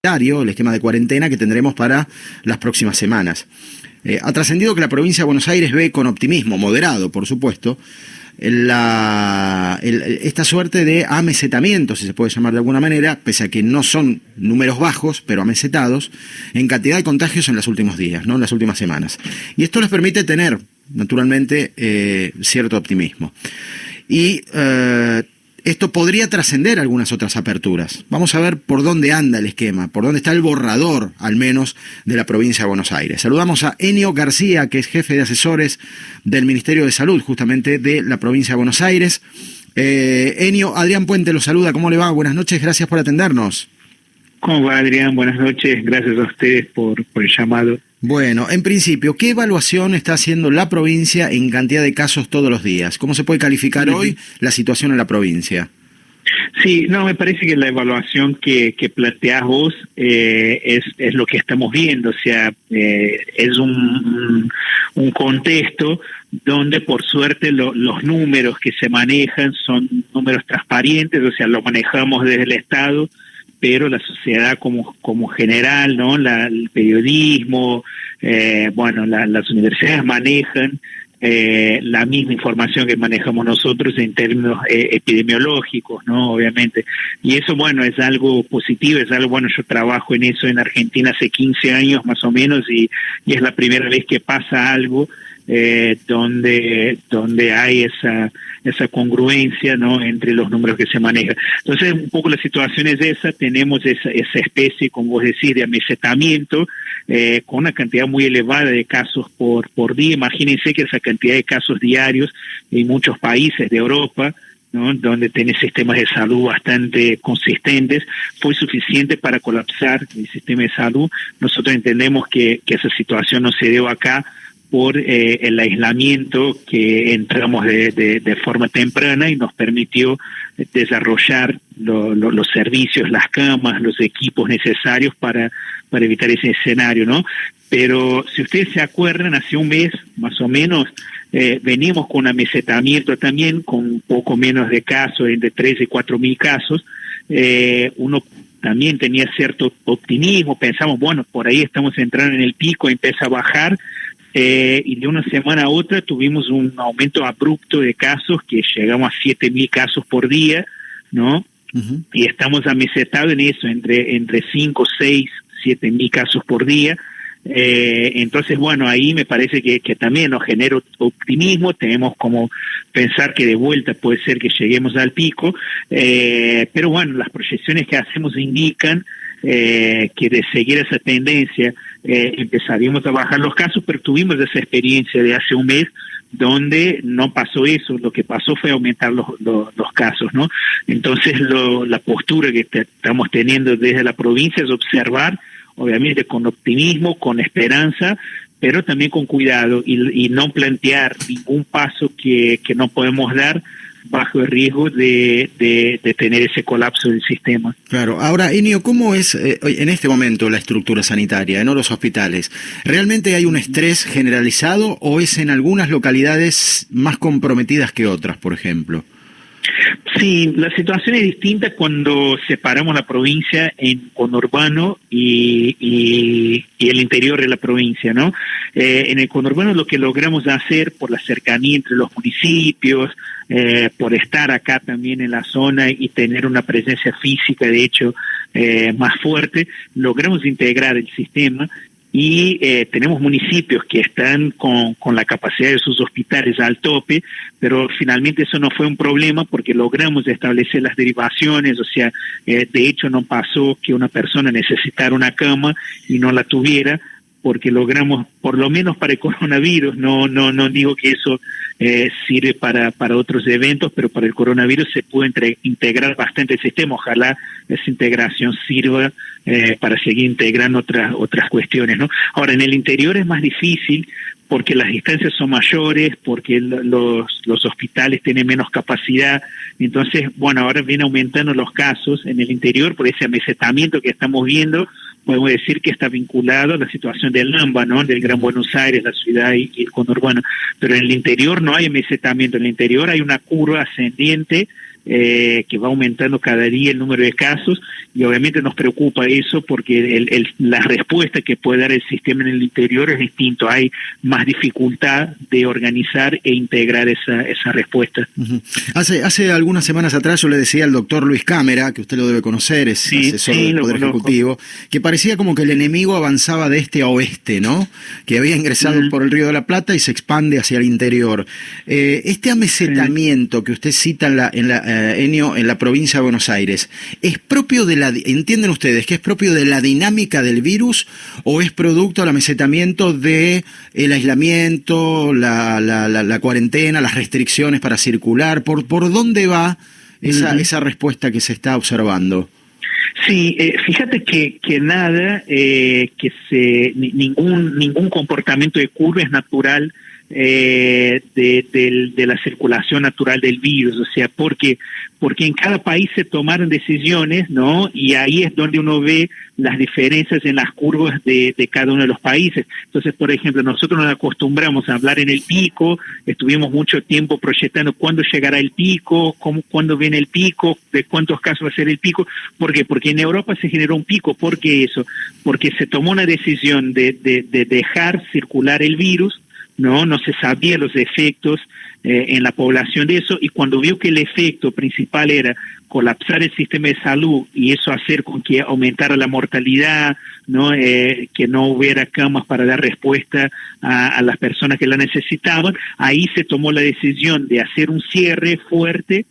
el esquema de cuarentena que tendremos para las próximas semanas. Ha trascendido que la provincia de Buenos Aires ve con optimismo, moderado por supuesto, esta suerte de amesetamiento, si se puede llamar de alguna manera, pese a que no son números bajos, pero amesetados, en cantidad de contagios en los últimos días, ¿no? En las últimas semanas. Y esto les permite tener, naturalmente, cierto optimismo. Y esto podría trascender algunas otras aperturas. Vamos a ver por dónde anda el esquema, por dónde está el borrador, al menos, de la provincia de Buenos Aires. Saludamos a Enio García, que es jefe de asesores del Ministerio de Salud, justamente de la provincia de Buenos Aires. Enio, Adrián Puente lo saluda. ¿Cómo le va? Buenas noches, gracias por atendernos. ¿Cómo va, Adrián? Buenas noches, gracias a ustedes por el llamado. Bueno, en principio, ¿qué evaluación está haciendo la provincia en cantidad de casos todos los días? ¿Cómo se puede calificar hoy la situación en la provincia? Sí, no, me parece que la evaluación que planteás vos es lo que estamos viendo, o sea, es un contexto donde por suerte los números que se manejan son números transparentes, o sea, los manejamos desde el Estado, pero la sociedad como general, ¿no? El periodismo, las universidades manejan la misma información que manejamos nosotros en términos epidemiológicos, ¿no? Obviamente. Y eso, bueno, es algo positivo, es algo, bueno, yo trabajo en eso en Argentina hace 15 años más o menos y es la primera vez que pasa algo donde hay esa congruencia, ¿no? Entre los números que se manejan. Entonces, un poco la situación es esa, tenemos esa especie, como vos decís, de amesetamiento, con una cantidad muy elevada de casos por día. Imagínense que esa cantidad de casos diarios en muchos países de Europa, ¿no? Donde tenés sistemas de salud bastante consistentes, fue suficiente para colapsar el sistema de salud. Nosotros entendemos que esa situación no se dio acá por el aislamiento que entramos de forma temprana y nos permitió desarrollar los servicios, las camas, los equipos necesarios para evitar ese escenario, ¿no? Pero si ustedes se acuerdan, hace un mes más o menos venimos con un amesetamiento también, con un poco menos de casos, entre 3 y 4 mil casos. Uno también tenía cierto optimismo, pensamos, bueno, por ahí estamos entrando en el pico, empieza a bajar, y de una semana a otra tuvimos un aumento abrupto de casos que llegamos a 7.000 casos por día, ¿no? Uh-huh. Y estamos amesetados en eso, entre 5, 6, 7.000 casos por día. Entonces, bueno, ahí me parece que también nos genera optimismo, tenemos como pensar que de vuelta puede ser que lleguemos al pico, pero bueno, las proyecciones que hacemos indican que de seguir esa tendencia empezaríamos a bajar los casos, pero tuvimos esa experiencia de hace un mes donde no pasó eso, lo que pasó fue aumentar los casos, ¿no? Entonces la postura que estamos teniendo desde la provincia es observar, obviamente con optimismo, con esperanza, pero también con cuidado y no plantear ningún paso que no podemos dar bajo el riesgo de tener ese colapso del sistema. Claro. Ahora, Enio, ¿cómo es en este momento la estructura sanitaria, no los hospitales? ¿Realmente hay un estrés generalizado o es en algunas localidades más comprometidas que otras, por ejemplo? Sí, la situación es distinta cuando separamos la provincia en conurbano y el interior de la provincia, ¿no? En el conurbano lo que logramos hacer por la cercanía entre los municipios, por estar acá también en la zona y tener una presencia física, de hecho, más fuerte, logramos integrar el sistema. Y tenemos municipios que están con la capacidad de sus hospitales al tope, pero finalmente eso no fue un problema porque logramos establecer las derivaciones, o sea, de hecho no pasó que una persona necesitara una cama y no la tuviera, porque logramos, por lo menos para el coronavirus, no digo que eso sirve para otros eventos, pero para el coronavirus se puede integrar bastante el sistema. Ojalá esa integración sirva para seguir integrando otras cuestiones, ¿no? Ahora, en el interior es más difícil porque las distancias son mayores, porque los hospitales tienen menos capacidad. Entonces, bueno, ahora viene aumentando los casos en el interior por ese amesetamiento que estamos viendo. Podemos decir que está vinculado a la situación del AMBA, ¿no? Del Gran Buenos Aires, la ciudad y el conurbano. Pero en el interior no hay amesetamiento, en el interior hay una curva ascendiente que va aumentando cada día el número de casos, y obviamente nos preocupa eso porque la respuesta que puede dar el sistema en el interior es distinto. Hay más dificultad de organizar e integrar esa respuesta. Hace algunas semanas atrás yo le decía al doctor Luis Cámara, que usted lo debe conocer, es asesor del Poder Ejecutivo, que parecía como que el enemigo avanzaba de este a oeste, ¿no? Que había ingresado por el Río de la Plata y se expande hacia el interior. Este amesetamiento que usted cita Enio, en la provincia de Buenos Aires, ¿es propio de entienden ustedes que es propio de la dinámica del virus o es producto del amesetamiento de el aislamiento, la cuarentena, las restricciones para circular? ¿Por dónde va esa respuesta que se está observando? Sí, fíjate que nada, ningún comportamiento de curva es natural de la circulación natural del virus, o sea, porque en cada país se tomaron decisiones, ¿no? Y ahí es donde uno ve las diferencias en las curvas de cada uno de los países. Entonces, por ejemplo, nosotros nos acostumbramos a hablar en el pico, estuvimos mucho tiempo proyectando cuándo llegará el pico, cuándo viene el pico, de cuántos casos va a ser el pico. ¿Por qué? Porque en Europa se generó un pico. ¿Por qué eso? Porque se tomó una decisión de dejar circular el virus, no se sabían los efectos en la población de eso, y cuando vio que el efecto principal era colapsar el sistema de salud y eso hacer con que aumentara la mortalidad, que no hubiera camas para dar respuesta a las personas que la necesitaban, ahí se tomó la decisión de hacer un cierre fuerte,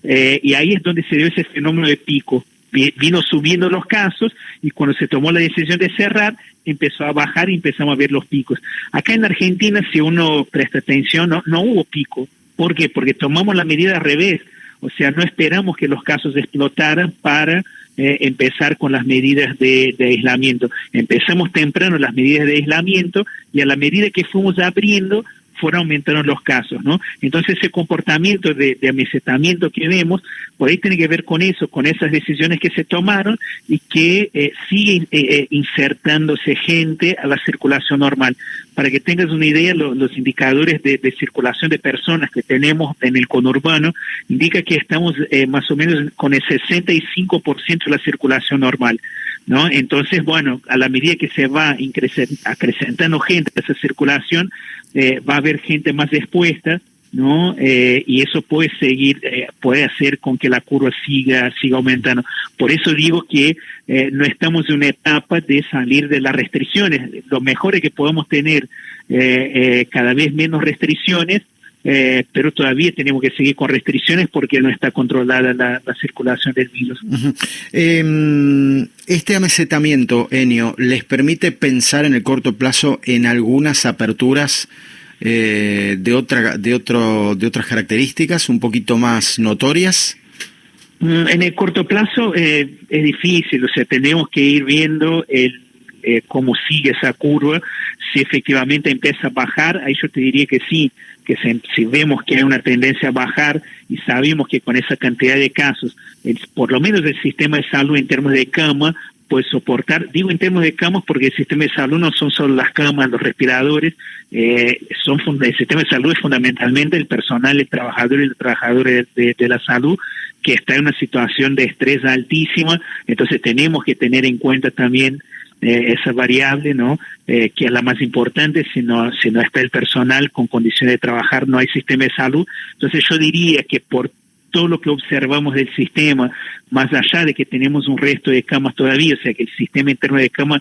y ahí es donde se dio ese fenómeno de pico. Vino subiendo los casos y cuando se tomó la decisión de cerrar, empezó a bajar y empezamos a ver los picos. Acá en Argentina, si uno presta atención, no hubo pico. ¿Por qué? Porque tomamos la medida al revés. O sea, no esperamos que los casos explotaran para empezar con las medidas de aislamiento. Empezamos temprano las medidas de aislamiento y a la medida que fuimos abriendo, fueron aumentando los casos, ¿no? Entonces ese comportamiento de amesetamiento que vemos, por ahí tiene que ver con eso, con esas decisiones que se tomaron y que sigue insertándose gente a la circulación normal. Para que tengas una idea, los indicadores de circulación de personas que tenemos en el conurbano indica que estamos más o menos con el 65% de la circulación normal, ¿no? Entonces, bueno, a la medida que se va acrecentando gente a esa circulación, va a haber gente más expuesta, ¿no? Y eso puede puede hacer con que la curva siga aumentando. Por eso digo que no estamos en una etapa de salir de las restricciones. Lo mejor es que podamos tener cada vez menos restricciones, pero todavía tenemos que seguir con restricciones porque no está controlada la circulación del virus. Este amesetamiento, Enio, ¿les permite pensar en el corto plazo en algunas aperturas de otras características un poquito más notorias? En el corto plazo es difícil, o sea, tenemos que ir viendo cómo sigue esa curva. Si efectivamente empieza a bajar, ahí yo te diría que sí, que si vemos que hay una tendencia a bajar y sabemos que con esa cantidad de casos, por lo menos el sistema de salud en términos de cama puede soportar, digo en términos de camas porque el sistema de salud no son solo las camas, los respiradores, el sistema de salud es fundamentalmente el personal, el trabajador y los trabajadores de la salud, que está en una situación de estrés altísima. Entonces tenemos que tener en cuenta también esa variable, ¿no? Que es la más importante. Si no está el personal con condiciones de trabajar, no hay sistema de salud. Entonces yo diría que por todo lo que observamos del sistema, más allá de que tenemos un resto de camas todavía, o sea que el sistema interno de camas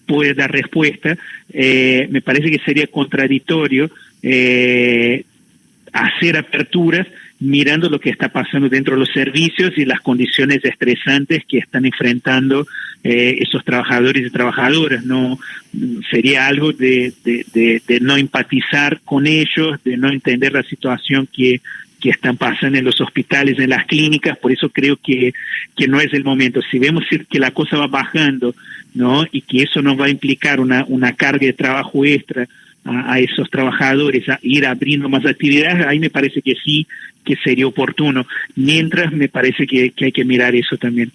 puede dar respuesta, me parece que sería contradictorio hacer aperturas mirando lo que está pasando dentro de los servicios y las condiciones estresantes que están enfrentando esos trabajadores y trabajadoras. No sería algo de no empatizar con ellos, de no entender la situación que están pasando en los hospitales, en las clínicas. Por eso creo que no es el momento. Si vemos que la cosa va bajando, ¿no? Y que eso nos va a implicar una carga de trabajo extra a esos trabajadores a ir abriendo más actividades, ahí me parece que sí, que sería oportuno. Mientras, me parece que hay que mirar eso también.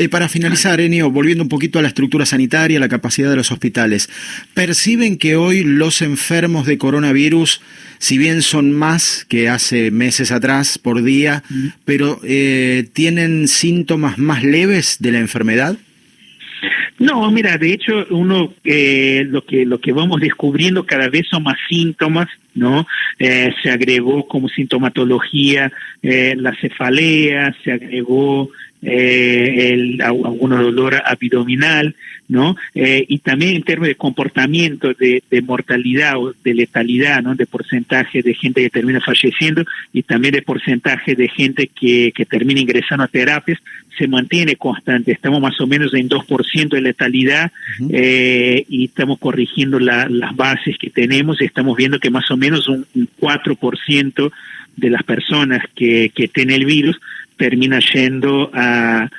Para finalizar, Enio, volviendo un poquito a la estructura sanitaria, la capacidad de los hospitales, ¿perciben que hoy los enfermos de coronavirus, si bien son más que hace meses atrás por día, pero tienen síntomas más leves de la enfermedad? No, mira, de hecho, uno lo que vamos descubriendo cada vez son más síntomas, ¿no? Se agregó como sintomatología la cefalea, se agregó algún dolor abdominal, ¿no? Y también en términos de comportamiento, de mortalidad o de letalidad, ¿no? De porcentaje de gente que termina falleciendo y también de porcentaje de gente que termina ingresando a terapias, se mantiene constante. Estamos más o menos en 2% de letalidad y estamos corrigiendo las bases que tenemos y estamos viendo que más o menos un 4% de las personas que tienen el virus termina yendo a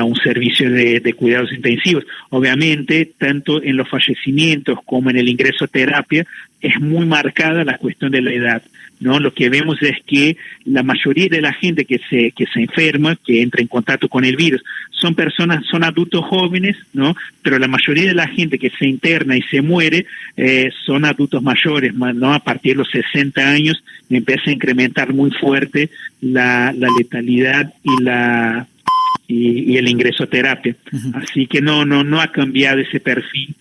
un servicio de cuidados intensivos. Obviamente, tanto en los fallecimientos como en el ingreso a terapia, es muy marcada la cuestión de la edad, ¿no? Lo que vemos es que la mayoría de la gente que se enferma, que entra en contacto con el virus, son adultos jóvenes, ¿no? Pero la mayoría de la gente que se interna y se muere son adultos mayores, ¿no? A partir de los 60 años empieza a incrementar muy fuerte la letalidad y el ingreso a terapia. Así que no ha cambiado ese perfil,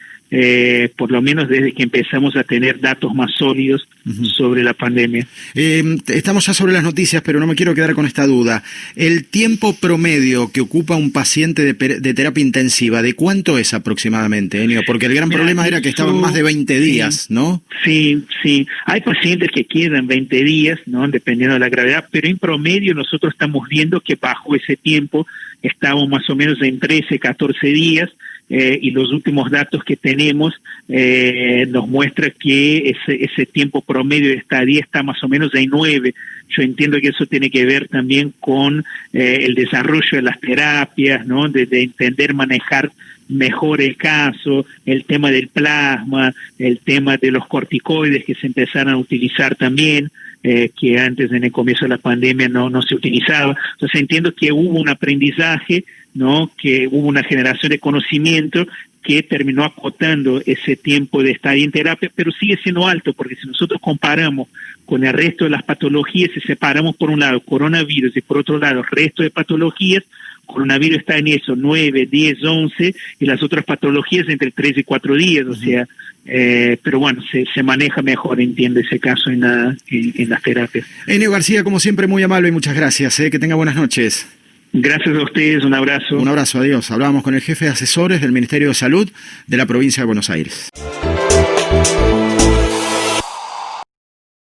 por lo menos desde que empezamos a tener datos más sólidos sobre la pandemia. Estamos ya sobre las noticias, pero no me quiero quedar con esta duda. El tiempo promedio que ocupa un paciente de terapia intensiva, ¿de cuánto es aproximadamente, Enio? Porque el gran problema era que estaban más de 20 días, ¿no? Sí. Hay pacientes que quedan 20 días, ¿no? Dependiendo de la gravedad, pero en promedio nosotros estamos viendo que bajo ese tiempo estamos más o menos en 13, 14 días. Y los últimos datos que tenemos nos muestra que ese tiempo promedio de estadía está más o menos en 9. Yo entiendo que eso tiene que ver también con el desarrollo de las terapias, ¿no? De entender, manejar mejor el caso, el tema del plasma, el tema de los corticoides que se empezaron a utilizar también, que antes en el comienzo de la pandemia no se utilizaba. Entonces entiendo que hubo un aprendizaje, ¿no? Que hubo una generación de conocimiento que terminó acotando ese tiempo de estadía en terapia, pero sigue siendo alto, porque si nosotros comparamos con el resto de las patologías, si separamos por un lado coronavirus y por otro lado el resto de patologías, coronavirus está en eso, 9, 10, 11, y las otras patologías entre 3 y 4 días, o sea, pero bueno, se maneja mejor, entiende ese caso en las terapias. Enio García, como siempre, muy amable y muchas gracias, que tenga buenas noches. Gracias a ustedes, un abrazo. Un abrazo, adiós. Hablábamos con el jefe de asesores del Ministerio de Salud de la provincia de Buenos Aires.